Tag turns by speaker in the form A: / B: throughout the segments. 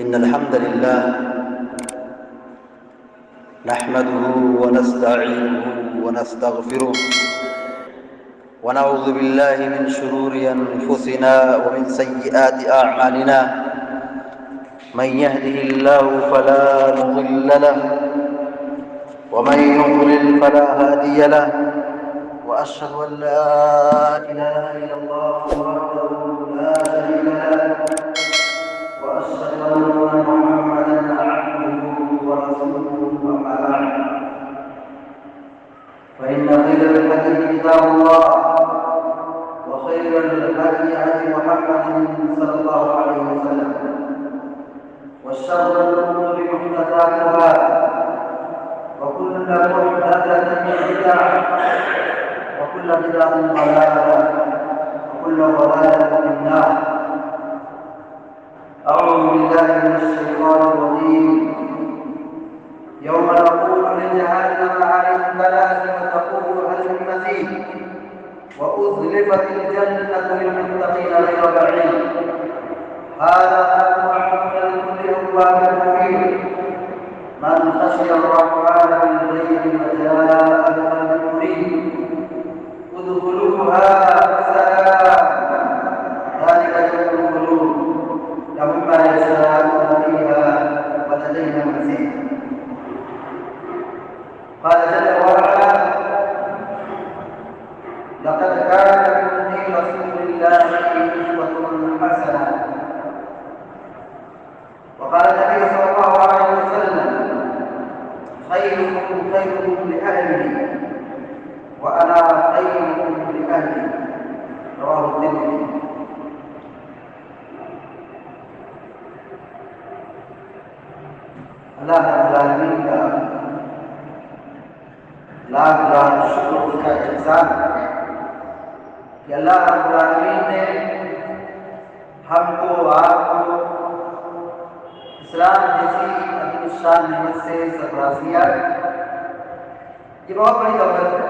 A: إن الحمد لله نحمده ونستعينه ونستغفره ونعوذ بالله من شرور أنفسنا ومن سيئات أعمالنا من يهده الله فلا مضل له ومن يضلل فلا هادي له وأشهد أن لا إله إلا الله وحده لا شريك له وأشهد أن محمدا عبده ورسوله أما بعد فإن خير الحديث كتاب الله وخير الهدي هدي محمد صلى الله عليه وسلم وشر الأمور محدثاتها وكل محدثة بدعة وكل بدعة ضلالة وكل ضلالة في النار. أعوذ بالله من الشيطان الرجيم. يوم نقول لجهنم هل امتلأت وتقول هل من مزيد وأزلفت الجنة للمتقين غير بعيد. هذا موعد لكل أواب حفيظ من خشي الرحمن بالغيب وجاء بقلب منيب ادخلوها بسلام ذلك يوم الخلود لهم ما يشاءون فيها ولدينا مزيد. قال جل وعلا: لقد كان لكم في رسول الله أسوة حسنة. وقال النبي صلى الله عليه وسلم: خيركم خيركم لأهله وأنا خيركم لأهلي. رواه الترمذي. اللہ رب العالمین کا لاکھ لاکھ شکر اس کا احسان ہے کہ اللہ رب العالمین نے ہم کو آپ کو اسلام جیسی عظیم الشان نعمت سے سرفراز کیا. یہ بہت بڑی دولت ہے.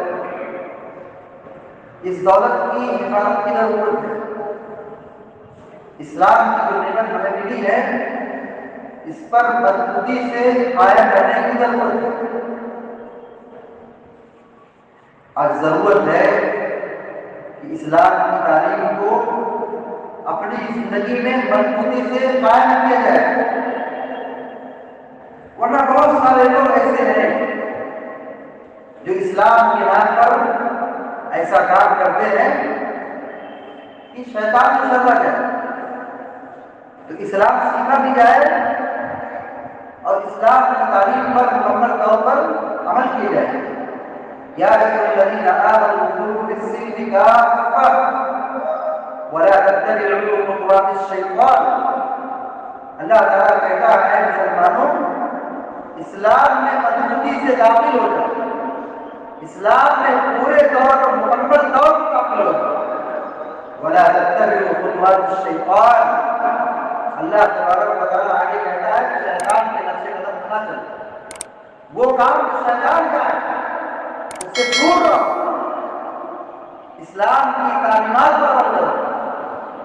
A: اس دولت کی حفاظت کی ضرورت ہے. اسلام کی جو نعمت ہمیں ملی ہے اس پر مضبوطی سے قائم رہنے کی ضرورت ہے. آج ضرورت ہے کہ اسلام کی تعلیم کو اپنی زندگی میں مضبوطی سے قائم کیا جائے، ورنہ بہت سارے لوگ ایسے ہیں جو اسلام کے نام پر ایسا کام کرتے ہیں کہ شیطان کو سزا جائے. تو اسلام سیکھا بھی جائے اور اسلام کی تعلیم پر مکمل طور پر عمل کیا جائے. یا ایھا الذین آمنوا ادخلوا فی السلم کافۃ ولا تتبعوا خطوات الشیطان. اللہ تعالیٰ کہتا ہے مسلمانوں اسلام میں مضبوطی سے داخل ہو جاؤ، اسلام میں پورے طور پر مکمل طور پر داخل ہو جاؤ. ولا تتبعوا خطوات الشیطان. اللہ تبارک و تعالیٰ آگے کہتا ہے کہ شیطان کے نقش قدم نہ چلو. وہ کام جو شیطان کا ہے اس سے دور رہو، اسلام کی تعلیمات پر عمل کرو.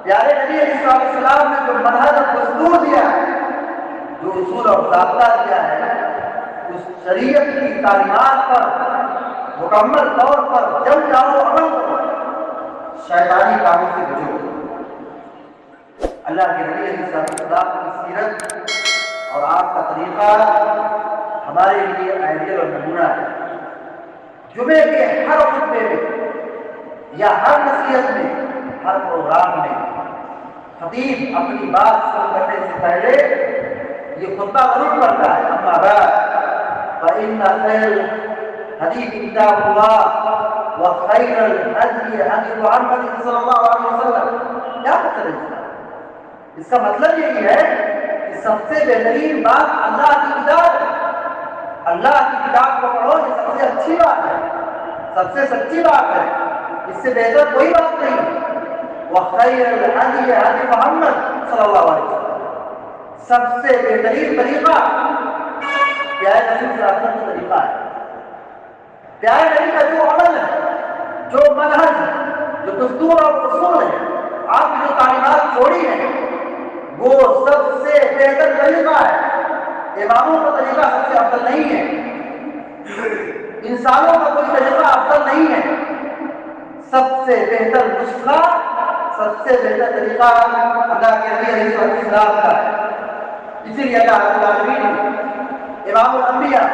A: پیارے نبی علیہ السلام نے جو منہج اور دستور دیا ہے، جو اصول اور ضابطہ دیا ہے، اس شریعت کی تعلیمات پر مکمل طور پر جم جاؤ، عمل کرو، شیطانی کاموں سے بچو. اللہ کے نبی علیہ السلام کی سیرت اور آپ کا طریقہ ہمارے لیے آئیڈیل اور نمونہ ہے. جمعے کے ہر خطبے میں یا ہر نصیحت میں، ہر پروگرام میں خطیب اپنی بات شروع کرنے سے پہلے یہ خطبہ ضرور پڑھتا ہے: اما بعد فإن خير الحديث كتاب الله وخير الهدي هدي محمد صلی اللہ علیہ وسلم. کیا مطلب ہے اس کا؟ مطلب یہی ہے کہ سب سے بہترین بات اللہ کی کتاب ہے. اللہ کی کتاب کو پڑھو، یہ سب سے اچھی بات ہے، سب سے سچی بات ہے. اس سے بہتر کوئی بات نہیں. وخیر الهدی هدی محمد صلی اللہ علیہ وسلم. سب سے بہترین طریقہ پیارے نبی صلی اللہ علیہ وسلم کا طریقہ ہے. پیارے نبی کا جو عمل ہے، جو منہج ہے، جو دستور اور اصول ہے، آپ کی جو تعلیمات چھوڑی ہیں، وہ سب سے بہتر طریقہ ہے، اماموں کا طریقہ سب سے افضل نہیں ہے، انسانوں کا کوئی طریقہ افضل نہیں ہے، سب سے بہتر نسخہ، سب سے بہتر طریقہ اللہ کے نبی علیہ السلام کا ہے۔ اسی لیے اللہ رب العالمین امام الانبیاء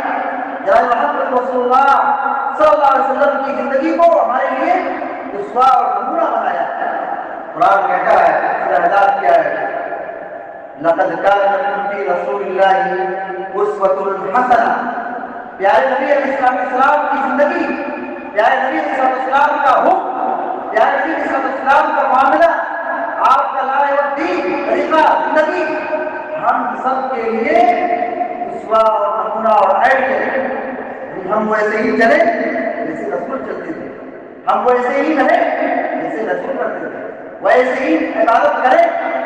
A: جناب محمد رسول اللہ صلی اللہ علیہ وسلم کی زندگی کو ہمارے لیے اسوہ اور نمونہ بنایا ہے۔ قرآن کہتا ہے، ہدایت کیا ہے، لقد كان لكم في رسول الله اسوة حسنة۔ پیارے نبی علیہ السلام کی زندگی، پیارے نبی علیہ السلام کا حکم، پیارے نبی علیہ السلام کا معاملہ، آپ کا لائے دین طریقہ زندگی ہم سب کے لیے اسوہ اور نمونہ اور آئیڈیا ہے۔ ہم ویسے ہی چلیں جیسے رسول چلتے تھے، ہم ویسے ہی رہیں جیسے رسول کرتے تھے، ویسے ہی عبادت کریں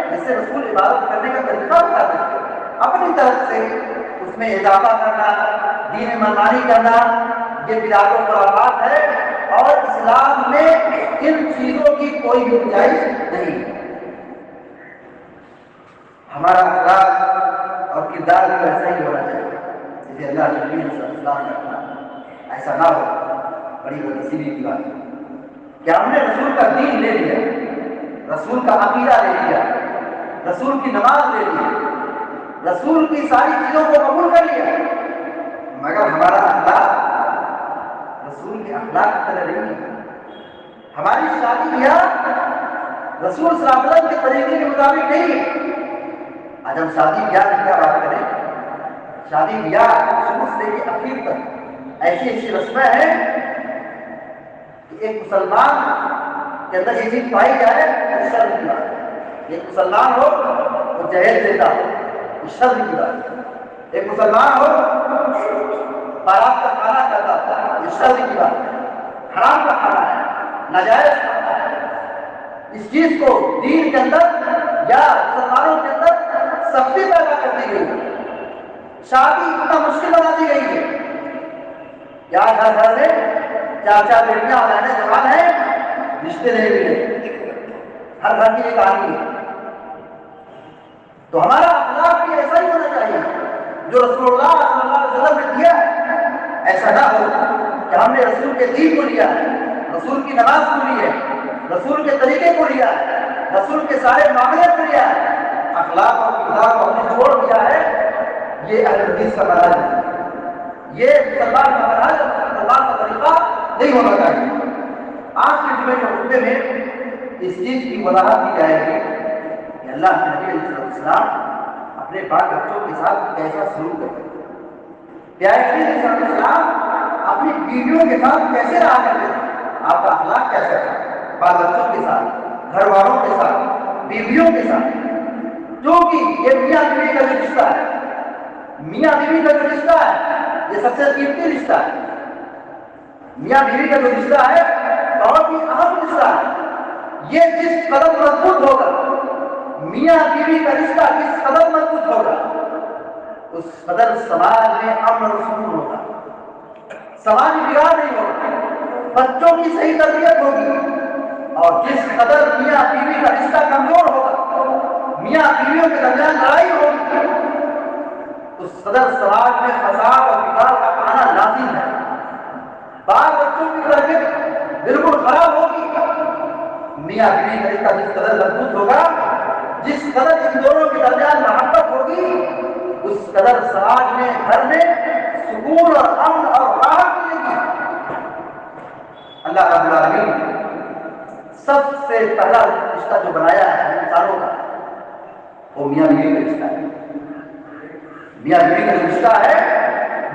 A: جیسے رسول عبادت کرنے کا طریقہ بتاتے تھے۔ اپنی طرف سے اس میں اضافہ کرنا، دین منمانی کرنا، یہ بدعت و خرافات ہے، اور اسلام میں ان چیزوں کی کوئی گنجائش نہیں۔ ہمارا اخلاق اور کردار بھی ایسا ہی ہونا چاہیے جیسے اللہ کے نبی صلی اللہ علیہ وسلم۔ ایسا نہ ہو، بڑی بدنصیبی کی بات ہے کہ ہم نے رسول کا دین لے لیا، رسول کا عقیدہ لے لیا، رسول کی نماز لے لی، رسول کی ساری چیزوں کو قبول کر لیا، مگر ہمارا اخلاق رسول کے اخلاق کی طرح نہیں ہے۔ ہماری شادی بیاہ رسول صلی اللہ علیہ وسلم کے طریقے کے مطابق نہیں ہے۔ آج ہم شادی بیاہ کی کیا بات کریں؟ شادی بیاہ شروع سے لے کے اخیر تک ایسی ایسی رسمیں ہیں کہ ایک مسلمان کے اندر یہ چیز پائی جائے تو شرم کی بات ہے۔ ایک مسلمان ہو وہ جہیز دیتا ہو، یہ شرم کی بات ہے۔ ایک مسلمان ہو بارات کا کھانا کھاتا ہوتا ہے، یہ شرم کی بات ہے، حرام کا کھانا ہے، ناجائز کھانا ہے۔ اس چیز کو دین کے اندر یا مسلمانوں کے اندر سختی پیدا کر دی گئی ہے، شادی اتنا مشکل بنا دی گئی ہے۔ یا گھر گھر میں چار چار بیٹیاں اور بہنیں جوان ہیں، رشتے نہیں ملے، ہر گھر کی ایک کہانی ہے۔ تو ہمارا اخلاق بھی ایسا ہی ہونا چاہیے جو رسول اللہ صلی اللہ علیہ وسلم نے دیا ہے۔ ایسا نہ ہو کہ ہم نے رسول کے دین کو لیا ہے، رسول کی نماز کو لی ہے، رسول کے طریقے کو لیا ہے، رسول کے سارے معاملے کو لیا ہے، اخلاق اور کردار کو ہم نے چھوڑ دیا ہے۔ یہ اہل حدیث کا منہج ہے، یہ مسلمان کا منہج، مسلمان کا طریقہ نہیں ہونا چاہیے۔ آج کے جمعے کے خطبے میں اس چیز کی وضاحت کی جائے گی کہ اللہ کے نبی علیہ السلام اپنے بال بچوں کے ساتھ کیسا سلوک کرتے تھے، پیارے نبی علیہ السلام اپنی بیویوں کے ساتھ کیسے رہا کرتے تھے، آپ کا اخلاق کیسا تھا بال بچوں کے ساتھ، گھر والوں کے ساتھ، بیویوں کے ساتھ۔ کیونکہ یہ میاں بیوی کا جو رشتہ ہے، میاں بیوی کا جو رشتہ ہے، یہ سب سے قیمتی رشتہ ہے۔ میاں بیوی کا جو رشتہ ہے بہت ہی اہم رشتہ ہے۔ یہ جس قدر مضبوط ہوگا، میاں بیوی کا رشتہ جس قدر مضبوط ہوگا، اس قدر سماج میں امن و سکون ہوگا، سماج بگاڑ نہیں ہوگا، بچوں کی صحیح تربیت ہوگی۔ اور جس قدر میاں بیوی کا رشتہ کمزور ہوگا، میاں بیویوں کے درمیان لڑائی ہوگی، اس قدر سماج میں فساد اور بگاڑ کا آنا لازم ہے۔ بال بچوں کی تربیت بالکل خراب ہوگی، میاں بیوی کا رشتہ جس قدر مضبوط ہوگا، جس قدر ان دونوں کے درمیان محبت ہوگی، اس قدر سماج میں، گھر میں سکون اور امن اور راحت ملے گی۔ اللہ رب العالمین نے سب سے پہلا رشتہ جو بنایا ہے انسانوں کا، وہ میاں بیوی کا رشتہ ہے۔ میاں بیوی کا رشتہ ہے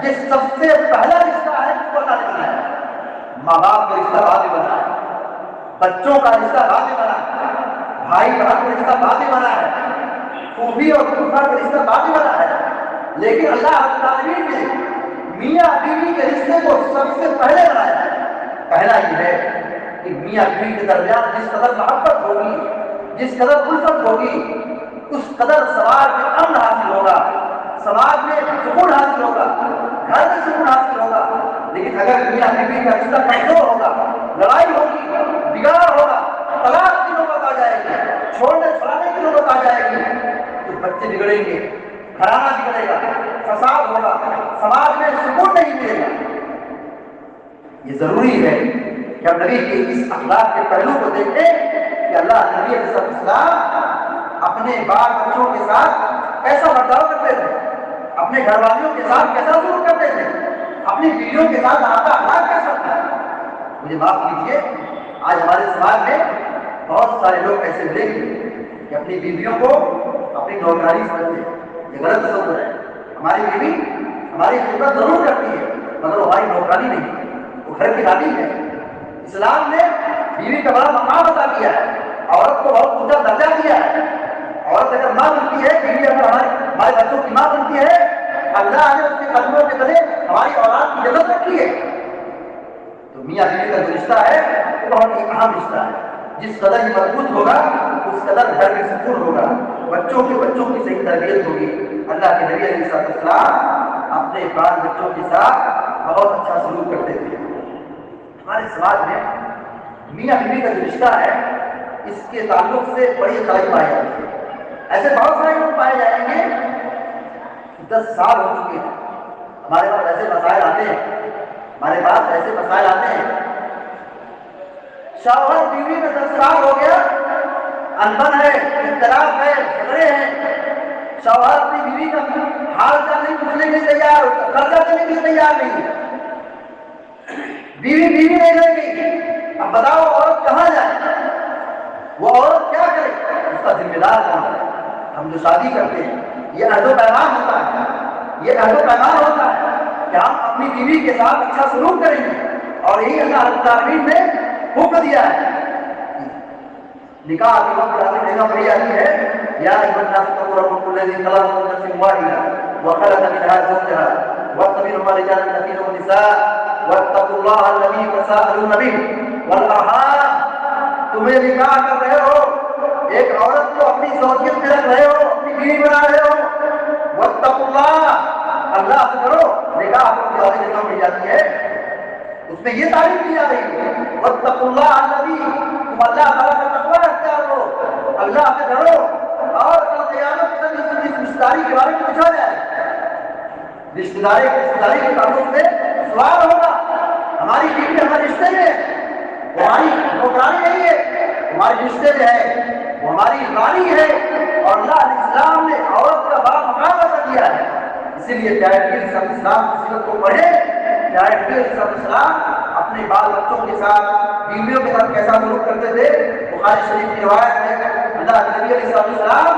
A: یہ سب سے پہلا رشتہ ہے جس کو اللہ نے بنایا ہے۔ ماں باپ کا رشتہ بعد میں بنا ہے، بچوں کا رشتہ بعد میں بنا ہے، بھائی بہن کا رشتہ بعد میں بنا ہے، پھوپھی اور پھوپھا کا رشتہ بعد میں بنا ہے۔ لیکن اللہ رب العالمین نے میاں بیوی کے رشتے کو سب سے پہلے بنایا ہے۔ پہلا یہ ہے کہ میاں بیوی کے درمیان جس قدر محبت ہوگی، جس قدر الفت ہوگی، اس قدر سماج میں امن حاصل ہوگا، سماج میں سکون حاصل ہوگا، گھر میں سکون حاصل ہوگا۔ لیکن اگر میاں بیوی کا رشتہ کمزور ہوگا، لڑائی ہوگی، بگاڑ ہوگا، طلاق کی نوبت آ جائے گی، چھوڑنے چھڑانے کی نوبت آ جائے گی، تو بچے بگڑیں گے، گھرانہ بگڑے گا، فساد ہوگا، سماج میں سکون نہیں ملے گا۔ یہ ضروری ہے کہ ہم نبی کے اس اخلاق کے پہلو کو دیکھیں کہ اللہ نبی علیہ السلام اپنے بال بچوں کے ساتھ کیسا برتاؤ کرتے تھے، اپنے گھر والیوں کے ساتھ کیسا سلوک کرتے تھے، اپنی بیویوں کے ساتھ آپ کا اخلاق کیسا تھا۔ مجھے معاف کیجیے، آج ہمارے سماج میں بہت سارے لوگ ایسے ملیں گے کہ اپنی بیویوں کو اپنی نوکرانی سمجھتے ہیں۔ یہ غلط تصور ہے۔ ہماری بیوی ہماری خدمت ضرور کرتی ہے مگر وہ ہماری نوکرانی نہیں ہے، وہ گھر کی خادم ہے۔ اسلام نے بیوی کا بڑا مقام عطا کیا ہے، عورت کو بہت اونچا درجہ دیا ہے۔ عورت اگر ماں بنتی ہے، بیوی اگر ہمارے بچوں کی ماں بنتی ہے، اللہ نے اس کے قدموں کے تلے ہماری اولاد کی جنت رکھی ہے۔ تو میاں بیوی کا جو رشتہ ہے وہ بہت ہی اہم رشتہ ہے۔ جس قدر یہ مضبوط ہوگا اس قدر گھر میں سکون ہوگا، بچوں کی صحیح تربیت ہوگی۔ اللہ کے نبی علیہ السلام اپنے بال بچوں کے ساتھ بہت اچھا سلوک کرتے تھے۔ ہمارے سماج میں میاں بیوی کا جو رشتہ ہے اس کے تعلق سے بڑی خرابی پائی جاتی ہے۔ ایسے بہت سارے لوگ پائے جائیں گے 10 سال ہو چکے ہیں، ہمارے پاس ایسے مسائل آتے ہیں، شوہر بیوی میں 10 سال ہو گیا، انبن ہے، اختلاف ہے، جھگڑے ہیں، شوہر اپنی بیوی کا حال چال نہیں پوچھنے کے لیے تیار، قرضہ دینے کے لیے تیار نہیں ہے، بیوی نہیں رہ گئی۔ اب بتاؤ عورت کہاں جائے، وہ عورت کیا کرے، اس کا ذمہ دار کون ہے؟ ہم جو شادی کرتے ہیں یہ عہد و پیمان ہوتا ہے کہ ہم اپنی بیوی کے ساتھ اچھا سلوک کریں گے، اور یہی اللہ رب العالمین نے حکم دیا ہے۔ نکاح کی وقت پڑھی جاتی ہے، یا ایھا الناس اتقوا ربکم الذی خلقکم من نفس واحدۃ وخلق منها زوجها وبث منهما رجالا كثيرا ونساء واتقوا الله الذي تساءلون به والارحام۔ تمہیں نکاح کر رہے ہو، ایک عورت کو اپنی زوجیت میں رکھ رہے ہو، اپنی بیوی بنا رہے ہو، واتقوا اللہ، اللہ سے ڈرو۔ نکاح کو پڑھی جاتی ہے، اس میں یہ تعریف کی جا رہی ہے واتقوا اللہ الذی، تم اللہ تعالیٰ کا تقویٰ اختیار کرو، اللہ سے ڈرو، اور کل قیامت کے دن اس رشتہ داری کے بارے میں پوچھا جائے، رشتہ داری کے تعلق سے سوال ہوگا۔ ہماری بیوی ہمارے رشتے میں ہے، وہ ہماری نوکرانی نہیں ہے، ہمارے رشتے میں ہے، وہ ہماری رانی ہے، اور اللہ علیہ السلام نے عورت کا بڑا مقام عطا کیا ہے۔ اسی لیے پیارے نبی صلی اللہ علیہ وسلم کی سیرت کو پڑھیں، پیارے نبی صلی اللہ علیہ وسلم اپنے بال بچوں کے ساتھ، بیویوں کے ساتھ کیسا سلوک کرتے تھے۔ بخاری شریف کی روایت ہے، اللہ کے نبی علیہ السلام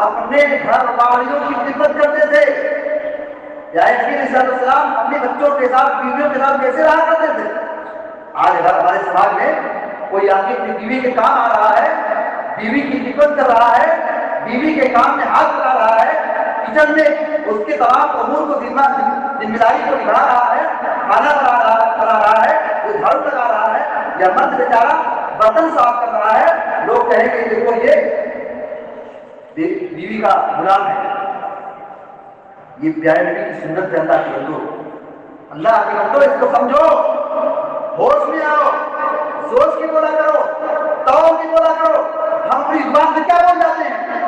A: اپنے گھر والیوں کی خدمت کرتے تھے۔ پیارے نبی علیہ السلام اپنے بچوں کے ساتھ، بیویوں کے ساتھ کیسے رہا کرتے تھے۔ آج ہمارے سماج میں کوئی آدمی اپنی بیوی کے کام آ رہا ہے، بیوی کی خدمت کر رہا ہے، بیوی کے کام میں ہاتھ لگا رہا ہے، کچن میں اس کے تمام امور کو ذمہ داری کو نبھا رہا ہے، کھانا بنا رہا ہے، وہ جھاڑو لگا رہا ہے، یا مرد بیچارہ برتن صاف کر رہا ہے، لوگ کہیں گے دیکھو یہ بیوی کا غلام ہے۔ یہ پیارے نبی کی سنت ہے۔ اللہ کے بندو، اللہ کے بندو، اس کو سمجھو، ہوش میں آؤ، سوچ کے بولا کرو، توڑ کے بولا کرو۔ ہم اپنی زبان سے کیا بول جاتے ہیں؟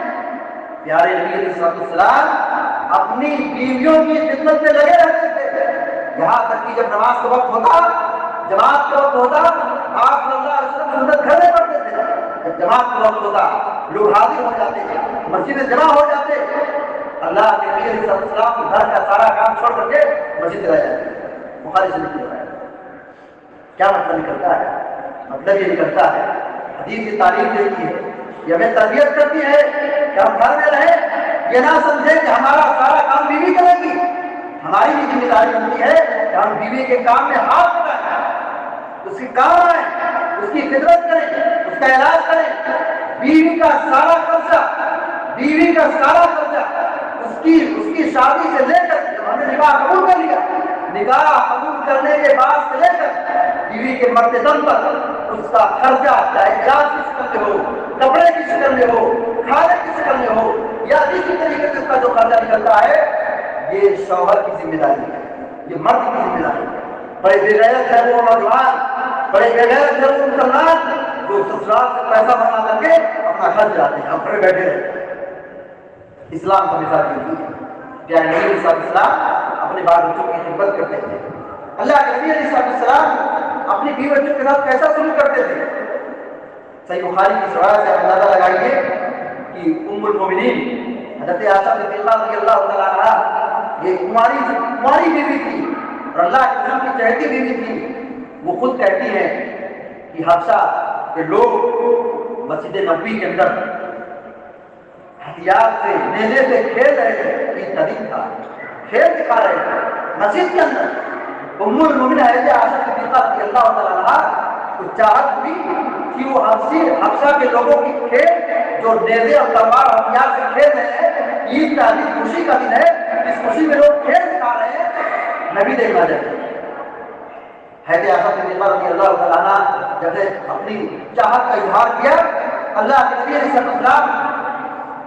A: پیارے نبی علیہ السلام اپنی بیویوں کی خدمت میں لگے رہتے تھے، یہاں تک کہ جب نماز کا وقت ہوتا، جماعت کا وقت ہوتا، آپ صلی اللہ علیہ وسلم سنت گھر میں پڑھتے تھے۔ جب جماعت کا وقت ہوتا، لوگ حاضر ہو جاتے، مسجد میں جمع ہو جاتے، اللہ کے نبی علیہ السلام گھر کا سارا کام چھوڑ کر کے مسجد چلا جاتے۔ بخاری شریف کی روایت۔ کیا مطلب نکلتا ہے؟ مطلب یہ نکلتا ہے، حدیث کی تعلیم دیتی ہے، یہ ہمیں تربیت کرتی ہے کہ ہم گھر میں رہیں، یہ نہ سمجھیں کہ ہمارا سارا کام بیوی کرے گی۔ ہماری بھی ذمہ داری بنتی ہے کہ ہم بیوی کے کام میں ہاتھ لگائیں، اس کے کام آئیں، اس کی خدمت کریں، اس کا علاج کریں۔ بیوی کا سارا خرچہ اس کی شادی سے لے کر، جب ہم نے نکاح قبول کر لیا، نکاح قبول کرنے کے بعد سے لے کر بیوی کے مرتے دم تک اس کا خرچہ، چاہے علاج کی شکل میں ہو، کپڑے کی شکل میں ہو، کھانے کی شکل میں ہو، یا کسی طریقے سے اس کا جو خرچہ نکلتا ہے، یہ شوہر کی ذمہ داری ہے، یہ مرد کی ذمہ داری ہے۔ بڑے بے غیرت ہے وہ نوجوان، بڑے بے غیرت ہے وہ مسلمان جو سسرال سے پیسہ بنا کر کے اپنا خرچ جاتے ہیں، ہم گھر بیٹھے رہتے ہیں۔ اسلام کا مثال یہ ہے، پیارے نبی علیہ السلام اپنے بال بچوں کی خدمت کرتے تھے. اللہ کے نبی علیہ السلام اپنی بیوی بچوں کے ساتھ کیسا سلوک کرتے تھے؟ صحیح بخاری کی روایت سے اندازہ لگائیے کہ ام المومنین حضرت عائشہ رضی اللہ تعالیٰ عنہا یہ کماری بیوی تھی اور اللہ کے رسول کی چہتی بیوی تھی. وہ خود کہتی ہیں کہ حبشہ کے لوگ مسجد نبوی کے اندر ہتھیار سے نیزے سے کھیل رہے تھے. یہ تدین تھا, کھیل دکھا رہے تھے مسجد کے اندر. ام المومنین حضرت عائشہ رضی اللہ تعالیٰ عنہا کو چاہت بھی کہ وہ حبشہ کے لوگوں کی کھیل جو نیزے اور تلوار ہتھیار سے کھیل رہے ہیں, عید کا دن خوشی کا دن ہے, اس خوشی میں لوگ کھیل دکھا رہے ہیں, نبی دیکھنا چاہتے ہیں. حضرت عائشہ رضی اللہ تعالیٰ عنہ جب اپنی چاہت کا اظہار کیا, اللہ کے نبی علیہ السلام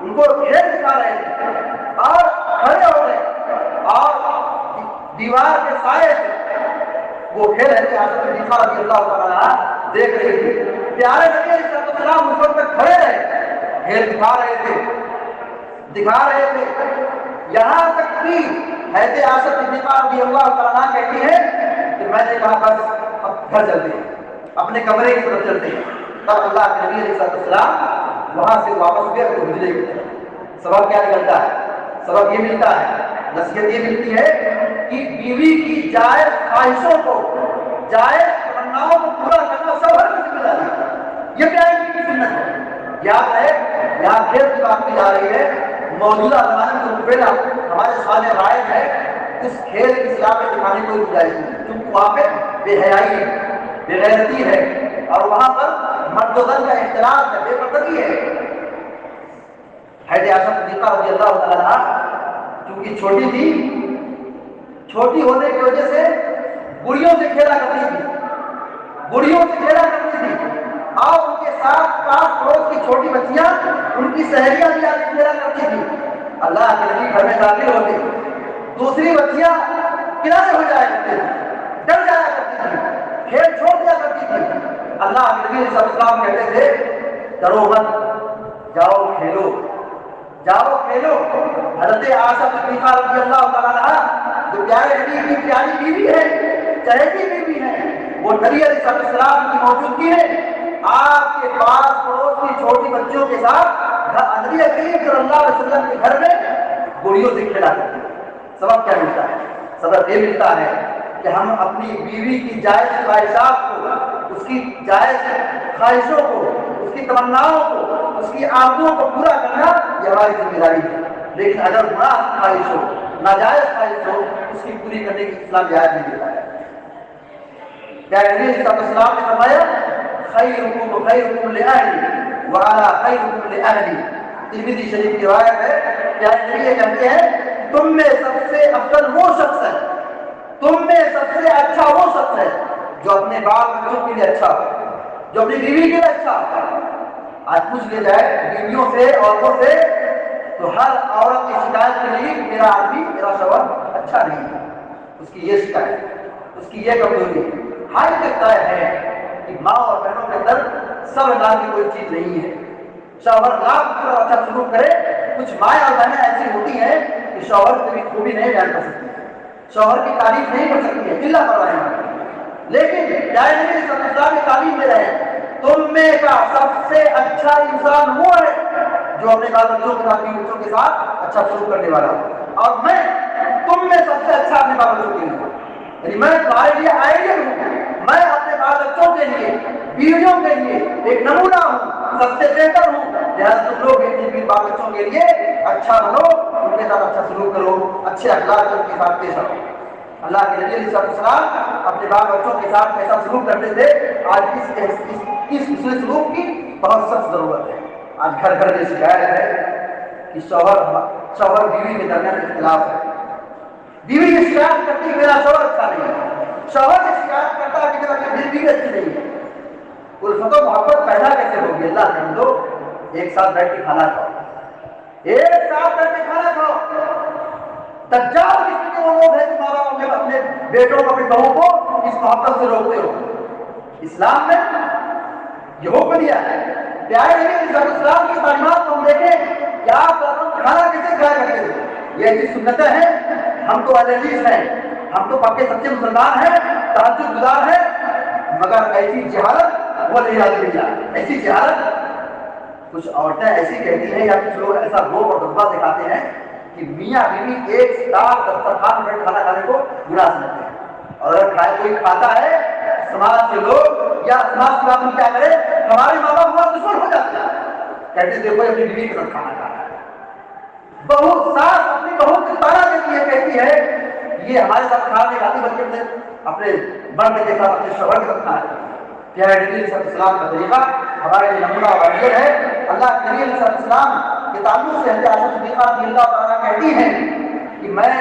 A: ان کو کھیل دکھا رہے تھے اور کھڑے ہو گئے اور دیوار کے سائے سے وہ کھیل حضرت عائشہ رضی اللہ تعالیٰ عنہ دیکھ رہی تھی. پیارے نبی علیہ السلام اس وقت تک کھڑے رہے, کھیل دکھا رہے تھے. یہاں تک کہ حضرت عائشہ رضی اللہ تعالیٰ عنہ کہتی ہے کہ میں نے کہا بس اب گھر چلتے ہیں, اپنے کمرے کی طرف چلتے ہیں. تب اللہ کے نبی علیہ السلام وہاں سے واپس گئے تو حجرے کی طرف. سبب کیا نکلتا ہے؟ سبب یہ ملتا ہے, نصیحت یہ ملتی ہے کہ بیوی کی جائز خواہشوں کو, جائز تمناؤں کو پورا کرنا شوہر کی ذمہ داری ہے. یہ پیارے نبی کی سنت ہے. یاد ہے یہاں کھیل کی بات کی جا رہی ہے. موجودہ زمانے میں جو پہلا ہمارے سامنے رائج ہے, اس کھیل کی سلاح میں دکھانے کوئی گنجائش نہیں, کیونکہ وہاں پہ بے حیائی ہے, بے غیرتی ہے, اور وہاں پر مرد و زن کا اختلاط ہے, بے پردگی ہے. حضرت عائشہ رضی اللہ تعالیٰ عنہا کیونکہ چھوٹی تھی, چھوٹی ہونے کی وجہ سے گڑیوں سے کھیلا کرتی تھی, اور ان کے ساتھ پاس پڑوس کی چھوٹی بچیاں, ان کی سہیلیاں بھی آ کے کھیلا کرتی تھی. اللہ کے نبی گھر میں داخل ہوتے, دوسری بچیاں کنارے ہو جایا کرتی تھی, ڈر جایا کرتی تھی, کھیل چھوڑ دیا کرتی تھی. اللہ کے نبی صلی اللہ علیہ وسلم کہتے تھے ڈرو مت, جاؤ کھیلو. حضرت عائشہ رضی اللہ تعالیٰ عنہا جو پیارے نبی کی پیاری بیوی ہے, چہیتی بیوی ہے, وہ نبی علیہ السلام کی موجودگی میں آپ کے پاس پڑوس کی چھوٹی بچوں کے ساتھ نبی کریم صلی اللہ علیہ وسلم کے گھر میں گڑیوں سے کھیلا کرتے ہیں. سبب کیا ملتا ہے؟ سبب یہ ملتا ہے کہ ہم اپنی بیوی کی جائز خواہشات کو, اس کی جائز خواہشوں کو, اس کی تمناؤں کو, اس کی آرزوؤں کو پورا کرنا یہ ہماری ذمہ داری ہے. لیکن اگر گناہ خواہش ہو, ناجائز خواہش ہو, اس کی پوری کرنے کی اسلام رعایت نہیں دیتا ہے. پیارے نبی صلی اللہ علیہ وسلم نے فرمایا خیرکم خیرکم لأہلی وأنا خیرکم لأہلی. ترمذی شریف کی روایت ہے. پیارے نبی یہ کہتے ہیں تم میں سب سے افضل وہ شخص ہے, تم میں سب سے اچھا وہ شخص ہے جو اپنے بال بچوں کے لیے اچھا ہو, جو اپنی بیوی کے لیے اچھا ہو. آج پوچھ لیا جائے بیویوں سے, عورتوں سے, تو ہر عورت کی شکایت کے لیے میرا آدمی, میرا شوہر اچھا نہیں ہے, اس کی یہ شکایت, اس کی یہ کمزوری ہے. ہر تک طے ہے کہ ماں اور بہنوں کے اندر سب نام کی کوئی چیز نہیں ہے. شوہر لاکھ کی طرف اچھا سلوک کرے, کچھ مائیں اور بہنیں ایسی ہوتی ہیں کہ شوہر سے بھی خوبی نہیں بیان کر سکتی, شوہر کی تعریف نہیں کر سکتی ہے, اللہ پرواہ. لیکن پیارے نبی صلی اللہ علیہ وسلم کی تعلیم دے رہے ہیں تم میں کا سب سے اچھا انسان وہ ہے جو اپنے بال بچوں کے ساتھ, بچوں کے ساتھ اچھا سلوک کرنے والا ہو. اور میں تم میں سب سے اچھا اپنے بال بچوں کے لیے, یعنی میں تمہارے لیے آئیڈیل ہوں, میں اپنے بال بچوں کے لیے, بیویوں کے لیے ایک نمونہ ہوں, سب سے بہتر ہوں. لہٰذا تم لوگ اپنے بال بچوں کے لیے اچھا بنو, ان کے ساتھ اچھا سلوک کرو, اچھے اخلاق ان کے ساتھ پیش آؤ. اللہ کے نبی علیہ السلام اپنے بال بچوں کے ساتھ کیسا سلوک کرتے تھے, آج اس سلوک کی بہت سخت ضرورت ہے. آج گھر گھر میں شکایت ہے کہ شوہر بیوی کے درمیان اختلاف ہے. بیوی کی شکایت کرتی ہے میرا شوہر اچھا نہیں ہے, شوہر کی شکایت کرتا ہے کہ میری بیوی اچھی نہیں ہے. الفت و محبت پیدا کیسے ہوگی؟ اللہ کے بندو, ایک ساتھ بیٹھ کے کھانا کھاؤ, ایک ساتھ بیٹھ کے کھانا کھاؤ. دجال قسم کے وہ لوگ ہیں تمہارا اپنے بیٹوں کو, اپنی بہو کو اس محبت سے روکتے ہو. اسلام نے یہ حکم دیا ہے. پیارے نبی صلی اللہ علیہ وسلم کی تعلیمات کو ہم دیکھیں کہ آپ کھانا کیسے کھایا کرتے تھے. یہ ایسی سنتیں ہیں، ہم تو اہل حدیث ہیں، ہم تو پکے سچے مسلمان ہیں، تہجد گزار ہیں، مگر ایسی جہالت وہ نہیں آتی ہے۔ ایسی جہالت کچھ عورتیں ایسی کہتی ہیں یا کچھ لوگ ایسا روب اور جذبہ دکھاتے ہیں کہ میاں بیوی ایک ساتھ دسترخوان پر کھانا کھانے کو گناہ سمجھتے ہیں، اور اگر کوئی کھاتا ہے سماج کے لوگ یا سماج کے بعد کیا کرے، ہمارے ماں باپ ہمارا دشمن ہو جاتے ہیں، کہتے دیکھو اپنی بیوی کے ساتھ کھانا کھانا ہے۔ بہو ساس اپنی بہو کو تانا دیتی ہے، کہتی ہے یہ ہمارے ساتھ کھانا نہیں کھاتی بلکہ اپنے مرد کے ساتھ اپنے شوہر کے ساتھ کھانا کھاتی ہے۔ پیارے نبی صلی اللہ علیہ وسلم کا طریقہ ہمارے لیے نمونہ اور عبرت ہے۔ اللہ کے نبی صلی اللہ علیہ وسلم کے تعلق سے حضرت عائشہ صدیقہ رضی اللہ تعالیٰ کہتی ہیں کہ میں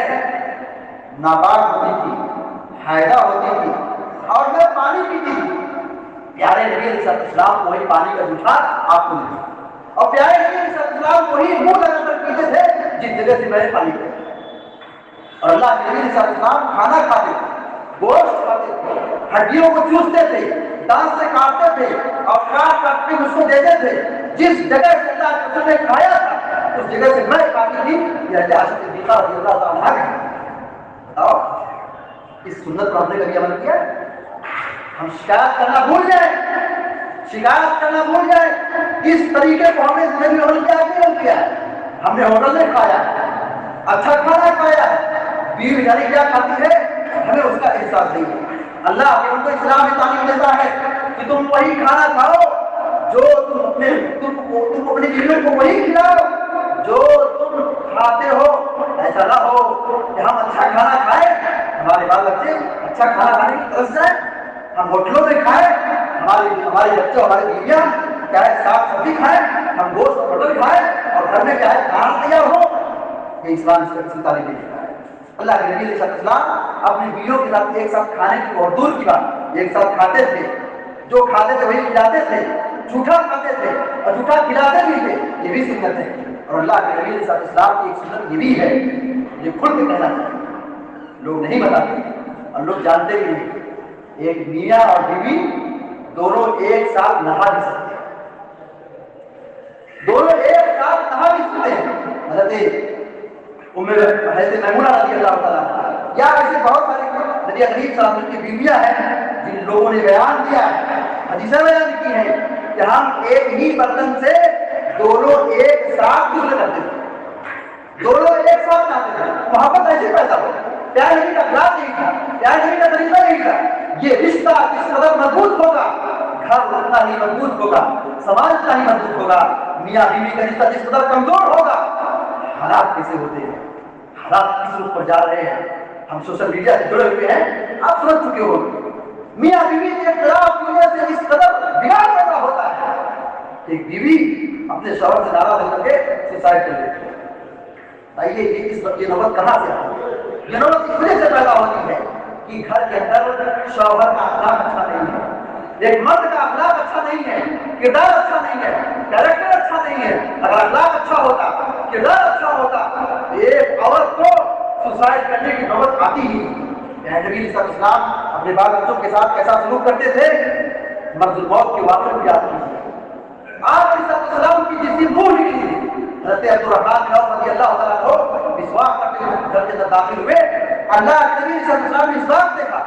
A: ناپاک ہوتی تھی، حائضہ ہوتی تھی اور میں پانی پیتی تھی، پیارے نبی صلی اللہ علیہ وسلم وہی پانی کا جوٹھا آپ کو ملا، اور پیارے نبی صلی اللہ علیہ وسلم وہی منہ لگا کر پیتے تھے جس جگہ سے میں نے پانی پیا۔ اور اللہ کے نبی صلی اللہ علیہ وسلم کھانا کھاتے تھے، گوشت کھاتے تھے، ہڈیوں کو چوستے تھے، دانت سے کاٹتے تھے اور کاٹ کر کے اس کو دیتے تھے، جس جگہ سے اللہ کے رسول نے کھایا تھا اس جگہ سے میں کھاتی تھی۔ یہ حضرت عائشہ صدیقہ رضی اللہ تعالیٰ عنہا ہے۔ بتاؤ اس سنت پر ہم نے کبھی عمل کیا؟ ہم شکایت کرنا بھول جائیں، شکایت کرنا بھول جائیں، اس طریقے کو ہم نے زندگی میں عمل کیا؟ ہم نے ہوٹل میں کھایا، اچھا کھانا کھایا، بیوی بیچاری کیا کھاتی ہے ہمیں اس کا احساس نہیں ہے۔ اللہ کے ان کو اسلام میں تعلیم دیتا ہے کہ تم وہی کھانا کھاؤ جو تم اپنی بیویوں کو وہی کھلاؤ جو تم کھاتے ہو۔ ایسا نہ ہو کہ ہم اچھا کھانا کھائیں، ہمارے بال بچے اچھا کھانا کھانے کی طرف جائیں، ہم ہوٹلوں میں کھائیں، ہمارے بچے ہماری بیویاں کیا ہے ساگ سبزی کھائیں، ہم گوشت اور مٹن کھائیں اور گھر میں کیا ہے کھانا تیار ہو۔ یہ اسلام اس کی تعلیم دیتا ہے۔ اللہ کے نبی صلی اللہ علیہ وسلم اپنی بیویوں کے ساتھ ایک ساتھ کھانے کی بہت دور کی بات، ایک ساتھ کھاتے تھے، جو کھاتے تھے وہی کھلاتے تھے، جھوٹا کھاتے تھے اور جھوٹا کھلاتے بھی تھے، یہ بھی سنت ہے۔ اور اللہ کے نبی صلی اللہ علیہ وسلم کی ایک سنت یہ بھی ہے، یہ کھل کے کہنا چاہیے، لوگ نہیں بتاتے اور لوگ جانتے بھی نہیں، ایک میاں اور بیوی دونوں ایک ساتھ نہا بھی سکتے ہیں، دونوں ایک ساتھ نہا بھی سکتے ہیں۔ حضرت میمونہ رضی اللہ تعالیٰ عنہا یا ایسے بہت سارے نبی کریم صلی اللہ علیہ وسلم کی بیویاں ہیں جن لوگوں نے بیان کیا ہے، حدیثیں بیان کی ہیں کہ ہم ایک ہی برتن سے دونوں ایک ساتھ غسل کرتے تھے، دونوں ایک ساتھ نہاتے تھے۔ محبت ایسے پیدا ہو، پیار نبی کا اخلاق نہیں تھا، پیار نبی کا طریقہ نہیں تھا۔ یہ رشتہ جس قدر مضبوط ہوگا گھر اتنا ہی مضبوط ہوگا، سماج اتنا ہی مضبوط ہوگا۔ میاں بیوی کا رشتہ جس قدر کمزور ہوگا، حالات کیسے ہوتے ہیں، حالات کس رخ پر جا رہے ہیں۔ ہم سوشل میڈیا سے جڑے ہوئے ہیں، آپ سمجھ چکے ہو میاں بیوی کے اختلاف کی وجہ سے اس قدر بگاڑ پیدا ہوتا ہے کہ ایک بیوی اپنے شوہر سے ناراض ہو کر کے سوسائڈ کر لیتی ہے۔ یہ نوبت کہاں سے آتی ہے؟ یہ نوبت اس وجہ سے پیدا ہوتی ہے کہ گھر کے اندر شوہر کا اخلاق اچھا نہیں ہے، ایک مرد کا اخلاق اچھا نہیں ہے، کردار اچھا نہیں ہے، کیریکٹر اچھا نہیں ہے۔ اگر اخلاق اچھا ہوتا، کردار اچھا ہوتا، ایک عورت کو سوسائڈ کرنے کی نوبت آتی ہی نہیں۔ نبی صلی اللہ علیہ وسلم اپنے بال بچوں کے ساتھ کیسا سلوک کرتے تھے، مرض الموت کے واقعے کو یاد کیجیے۔ آپ صلی اللہ علیہ وسلم کی جس دن روح نکلی تھی، حضرت عبدالرحمن بن عوف رضی اللہ تعالیٰ عنہ مسواک کرتے ہوئے گھر کے اندر داخل ہوئے، اللہ کے نبی صلی اللہ علیہ وسلم نے مسواک دیکھا۔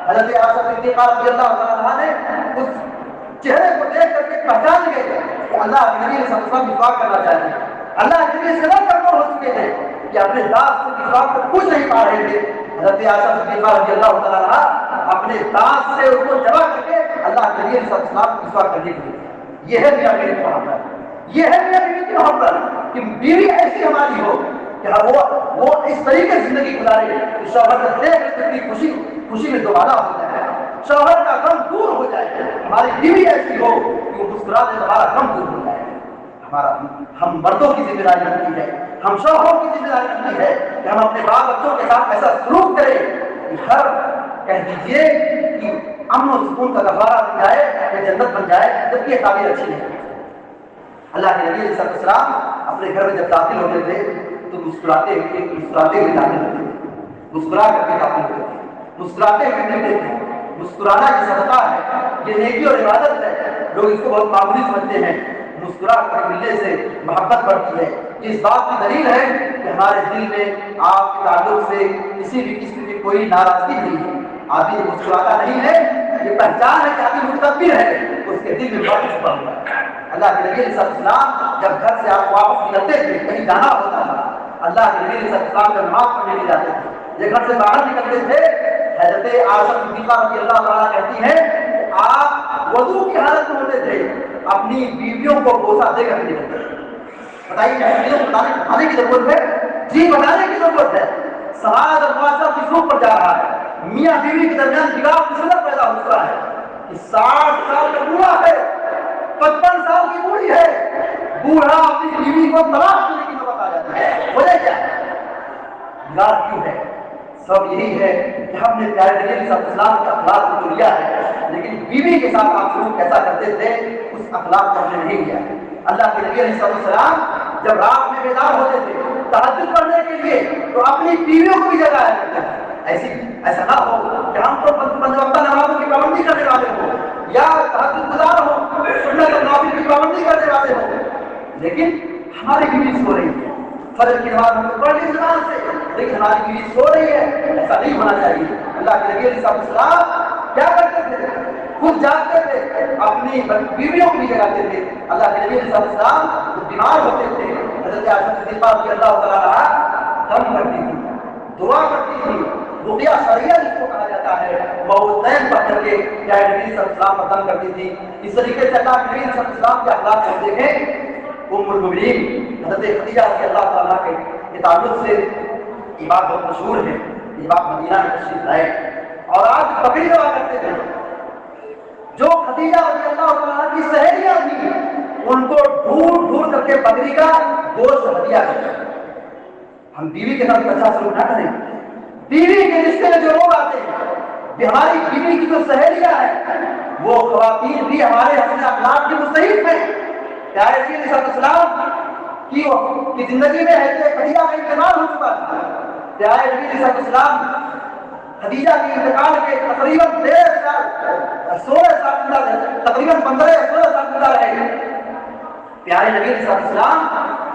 A: حضرت عائشہ صدیقہ رضی اللہ تعالیٰ عنہا نے اس چہرے کو دیکھ کر کے پہچان گئے کہ اللہ کے نبی صلی اللہ علیہ وسلم مسواک کرنا چاہتے ہیں۔ اللہ کے نبی اس قدر کمزور ہو چکے تھے کہ اپنے دانت سے مسواک کو پوچھ نہیں پا رہے تھے۔ حضرت عائشہ صدیقہ رضی اللہ تعالیٰ عنہا اپنے دانت سے اس کو جمع کر کے اللہ کے نبی صلی اللہ علیہ وسلم مسواک کرنے کے لیے۔ یہ ہے میاں بیوی کی محبت، یہ ہے میاں بیوی کی محبت کہ بیوی ایسی ہماری ہو کہ وہ اس طریقے سے زندگی گزارے کہ شوہر کا دیکھ کر خوشی میں دوبارہ ہو جائے، شوہر کا غم دور ہو جائے۔ ہماری بیوی ایسی ہو کہ وہ مسکراتے ہمارا غم دور ہو جائے۔ ہم مردوں کی ذمہ داری بنتی ہے، ہم شوہروں کی ذمہ داری بنتی ہے کہ ہم اپنے بال بچوں کے ساتھ ایسا سلوک کریں کہ ہر کہہ دیجیے کہ امن و سکون کا گہوارہ بن جائے یا جنت بن جائے، جبکہ یہ تعبیر اچھی نہیں ہے۔ اللہ کے نبی علیہ السلام اپنے گھر میں جب داخل ہوتے تھے تو مسکراتے ہوئے داخل ہوتے تھے، مسکرا کر کے داخل ہوتے تھے، مسکراتے ہوئے ملتے تھے۔ مسکرانا یہ صدقہ ہے، یہ نیکی اور عبادت ہے۔ لوگ اس کو بہت معمولی سمجھتے ہیں، مسکرا کر ملنے سے محبت بڑھتی ہے، اس بات کی دلیل ہے کہ ہمارے دل میں آپ کے تعلق سے کسی بھی قسم کی کوئی ناراضگی نہیں ہے. آدمی مسکراتا نہیں ہے، یہ پہچان ہے کہ آدمی متکبر ہے، اس کے دل میں فرق چھپا ہوا ہے. اللہ کے نبی علیہ السلام جب گھر سے آپ واپس نکلتے تھے، کہیں جانا ہوتا تھا، اللہ کے نبی علیہ السلام جب نماز پڑھنے کے جاتے تھے، یہ گھر سے باہر نکلتے تھے، حضرت عائشہ صدیقہ رضی اللہ تعالیٰ کہتی ہیں کہ آپ وضو کی حالت میں ہوتے تھے، اپنی بیویوں کو بوسہ دے کر نکلتے تھے. بتائیے کیا بتانے کی ضرورت ہے؟ جی بتانے کی ضرورت ہے. سماج اور معاشرہ کس روپ پر جا رہا ہے؟ میاں بیوی کے درمیان بگاڑ کس طرح پیدا ہو چکا ہے کہ 60 سال کا بوڑھا ہے، 55 سال کی بوڑھی ہے، بوڑھا اپنی بیوی کو طلاق دینے کی نوبت آ جاتی ہے. وجہ کیا ہے؟ بگاڑ کیوں ہے؟ سب یہی ہے کہ ہم نے پیارے نبی علیہ السلام کے اخلاق کو لیا ہے، لیکن بیوی کے ساتھ آپ سلوک کیسا کرتے تھے اس اخلاق کو ہم نے نہیں لیا. اللہ کے نبی علیہ السلام جب رات میں بیدار ہوتے تھے تہجد پڑھنے کے لیے تو اپنی بیویوں کو بھی جگایا کرتے تھے. ایسا نہ ہو کہ ہم تو پنج وقتہ نمازوں کی پابندی کرنے والے ہوں یا تہجد گزار ہوں، سنت اور نوافل کی پابندی کرنے والے ہوں، لیکن ہماری بیوی سو رہی ہے. فجر کی نماز ہم نے پڑھ لی زبان سے، لیکن ہماری بیوی سو رہی ہے. ایسا نہیں ہونا چاہیے. اللہ کے نبی علیہ السلام کیا کرتے تھے؟ خود جاگتے تھے، اپنی بیویوں کو بھی جگاتے تھے. اللہ کے نبی علیہ السلام بیمار ہوتے تھے، حضرت عائشہ صدیقہ رضی اللہ تعالیٰ عنہا دم کرتی تھی، دعا کرتی تھی، رقیہ شرعیہ جس کو کہا جاتا ہے، موعظتین پڑھ کر کے پیارے نبی صلی اللہ علیہ وسلم ختم کرتی تھی. اس طریقے سے اللہ کے نبی صلی اللہ علیہ وسلم کے اخلاق کو دیکھیں. ام المؤمنین حضرت خدیجہ رضی اللہ تعالیٰ کے تعلق سے یہ بات بہت مشہور ہے. یہ بات مدینہ میں تشریف لائے اور آج بکری ذبح کرتے تھے. جو خدیجہ رضی اللہ تعالیٰ کی سہیلیاں تھیں ان کو ڈھونڈ ڈھونڈ کر کے بکری کا گوشت ہدیہ کرتے ہیں. ہم بیوی کے ساتھ اچھا سلوک نہ کریں. بیوی کے رشتے میں جو لوگ آتے ہیں، ہماری بیوی کی جو سہیلیاں ہیں وہ خواتین بھی ہمارے حسن اخلاق کی مستحق ہیں. پیارے نبی علیہ السلام کی زندگی میں حضرت خدیجہ کا انتقال ہو چکا تھا. پیارے نبی علیہ السلام خدیجہ کے انتقال کے تقریباً 16 سال تقریباً 15 یا 16 سال زندہ رہے. پیارے نبی علیہ السلام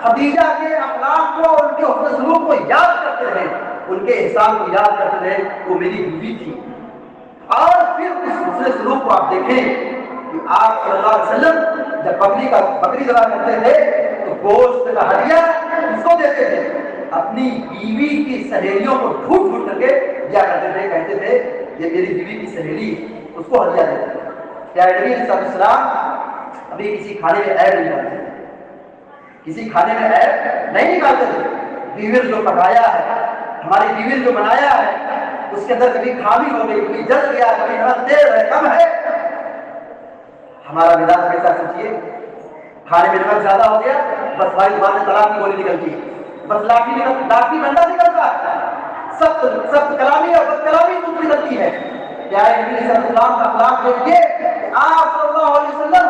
A: خدیجہ کے اخلاق کو، ان کے حسن سلوک کو یاد کرتے رہے، ان کے احسان کو یاد کرتے رہے. وہ میری بیوی تھی. اور پھر اس حسن سلوک کو آپ دیکھیں کہ آپ صلی اللہ علیہ وسلم جب بکری ذبح کرتے تھے تو گوشت کا ہدیہ اس کو دیتے تھے، اپنی بیوی کی سہیلیوں کو ڈھونڈ ڈھونڈ کر کے دیا کرتے تھے. کہتے تھے یہ میری بیوی کی سہیلی، اس کو ہدیہ دیتے تھے. پیارے نبی صلی اللہ علیہ وسلم ابھی کسی کھانے میں عیب نہیں کرتے تھے، کسی کھانے میں عیب نہیں نکالتے تھے. بیوی جو پکایا ہے، ہماری بیوی جو بنایا ہے، اس کے اندر کبھی خامی ہو گئی، کبھی جل گیا، کبھی نمک تیز ہے، کم ہے. ہمارا مزاج کیسا سوچیے؟ کھانے میں نمک زیادہ ہو گیا، بس بھائی زبان سے طلاق کی گولی نکلتی ہے، بس لاٹھی بندہ نکلتا ہے، سخت کلامی اور بد کلامی تو نکلتی ہے. پیارے نبی صلی اللہ علیہ وسلم کا اخلاق دیکھیے کہ آپ صلی اللہ علیہ وسلم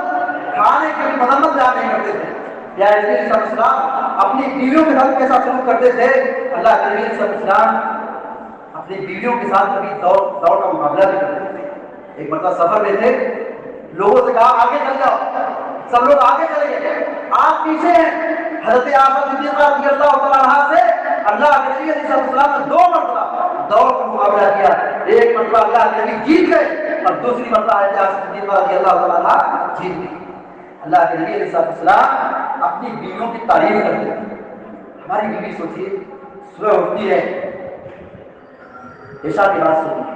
A: کھانے کی مذمت بیان نہیں کرتے تھے. پیارے نبی صلی اللہ علیہ وسلم اپنی بیویوں کے ساتھ کیسا سلوک کرتے تھے؟ اللہ کے نبی صلی اللہ علیہ وسلم اپنی بیویوں کے ساتھ کبھی دوڑ کا مقابلہ بھی کرتے تھے. ایک مرتبہ سفر میں تھے، لوگوں سے کہا آگے چل جاؤ، سب لوگ آگے چلے گئے، آپ پیچھے ہیں. حضرت عائشہ صدیقہ رضی اللہ تعالیٰ عنہا سے اللہ کے نبی علیہ السلام نے 2 مرتبہ دوڑ کا مقابلہ کیا. ایک مرتبہ اللہ کے نبی جیت گئے اور دوسری مرتبہ حضرت عائشہ صدیقہ رضی اللہ تعالیٰ عنہا جیت گئی. اللہ کے نبی علیہ السلام اپنی بیویوں کی تعریف کرتے تھے. ہماری بیوی سوچیے صبح اٹھتی ہے، عشاء کی بات سنتی ہے،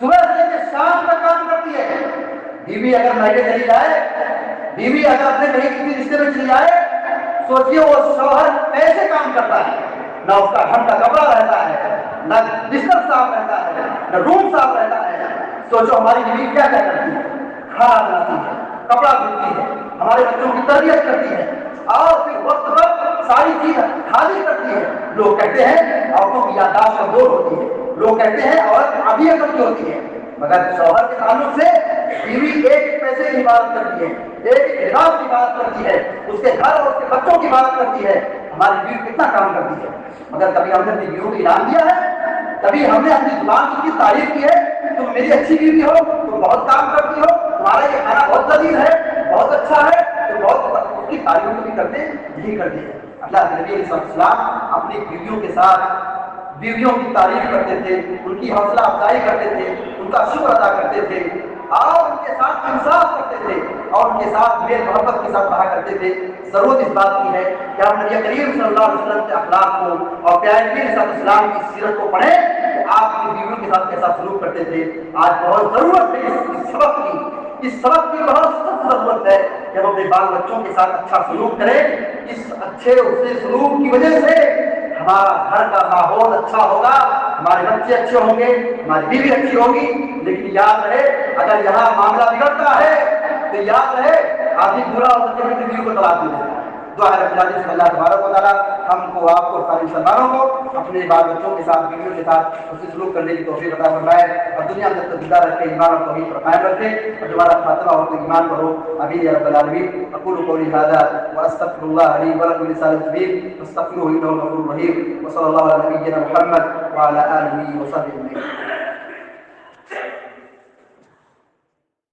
A: صبح سے لے کے شام تک کام کرتی ہے. بیوی اگر میکے چلی جائے، بیوی اگر اپنے کہیں کسی رشتے میں چلی جائے، سوچیے وہ شوہر کیسے کام کرتا ہے. نہ اس کا گھر کا کپڑا رہتا ہے، نہ بستر صاف رہتا ہے، نہ روم صاف رہتا ہے. سوچو ہماری بیوی کیا کیا کرتی ہے، کھانا بناتی ہے، کپڑا دھلتی ہے، ہمارے بچوں کی تربیت کرتی ہے اور پھر وقت پر ساری چیز حاضر کرتی ہے. لوگ کہتے ہیں عورتوں کی یادداشت کمزور ہوتی ہے، لوگ کہتے ہیں عورت ابھی عقل کی ہوتی ہے، مگر شوہر کے تعلق سے بیوی ایک پیسے کی حفاظت کرتی ہے، ایک لباس کی حفاظت کرتی ہے، اس کے گھر اور اس کے بچوں کی حفاظت کرتی ہے. ہماری بیوی کتنا کام کرتی ہے، مگر کبھی ہم نے اپنی بیوی کو انعام دیا ہے؟ کبھی ہم نے اپنی زبان کی تعریف کی ہے تم میری اچھی بیوی ہو، تم بہت کام کرتی ہو، تمہارا یہ کھانا بہت لذیذ ہے، بہت اچھا ہے، تم بہت اس کی تعریف بھی کرتے نہیں کرتے. اللہ کے نبی علیہ السلام اپنی بیویوں کے ساتھ بیویوں کی تعریف کرتے تھے، ان کی حوصلہ افزائی کرتے تھے، ان کا شکر ادا کرتے تھے اور ان کے ساتھ انصاف کرتے تھے اور ان کے ساتھ میل محبت کے ساتھ رہا کرتے تھے۔ ضرورت اس بات کی ہے کہ ہم نبی کریم صلی اللہ علیہ وسلم کے اخلاق کو اور پیارے نبی علیہ السلام کی سیرت کو پڑھیں کہ آپ کی بیویوں کے ساتھ کیسا سلوک کرتے تھے۔ آج بہت ضرورت ہے اس سبق کی، اس سبق کی بہت سخت ضرورت ہے کہ ہم اپنے بال بچوں کے ساتھ اچھا سلوک کریں۔ اس اچھے سلوک کی وجہ سے ہمارا گھر کا ماحول اچھا ہوگا، ہمارے بچے اچھے ہوں گے، ہماری بیوی اچھی ہوگی۔ لیکن یاد رہے اگر یہاں معاملہ بگڑتا ہے تو یاد رہے آدمی برا ہو سکے اپنی بیوی کو طلاق دے دیتا ہے۔ دعا ہے رب العالمین صلی اللہ تبارک و تعالیٰ ہم کو، آپ کو، سارے مسلمانوں کو اپنے بال بچوں کے ساتھ، بیویوں کے ساتھ اس سے سلوک کرنے کی توفیق عطا فرمائے اور دنیا میں زندہ رکھے، ایمان اور توحید پر قائم رکھے اور ہمارا خاتمہ ہو تو ایمان پر ہو۔ آمین یا رب العالمین۔ اقول قولی هذا واستغفر الله لي ولكم ولسائر المسلمين فاستغفروه انه غفور رحيم، وصلى الله على نبينا محمد وعلى اله وصحبه اجمعين۔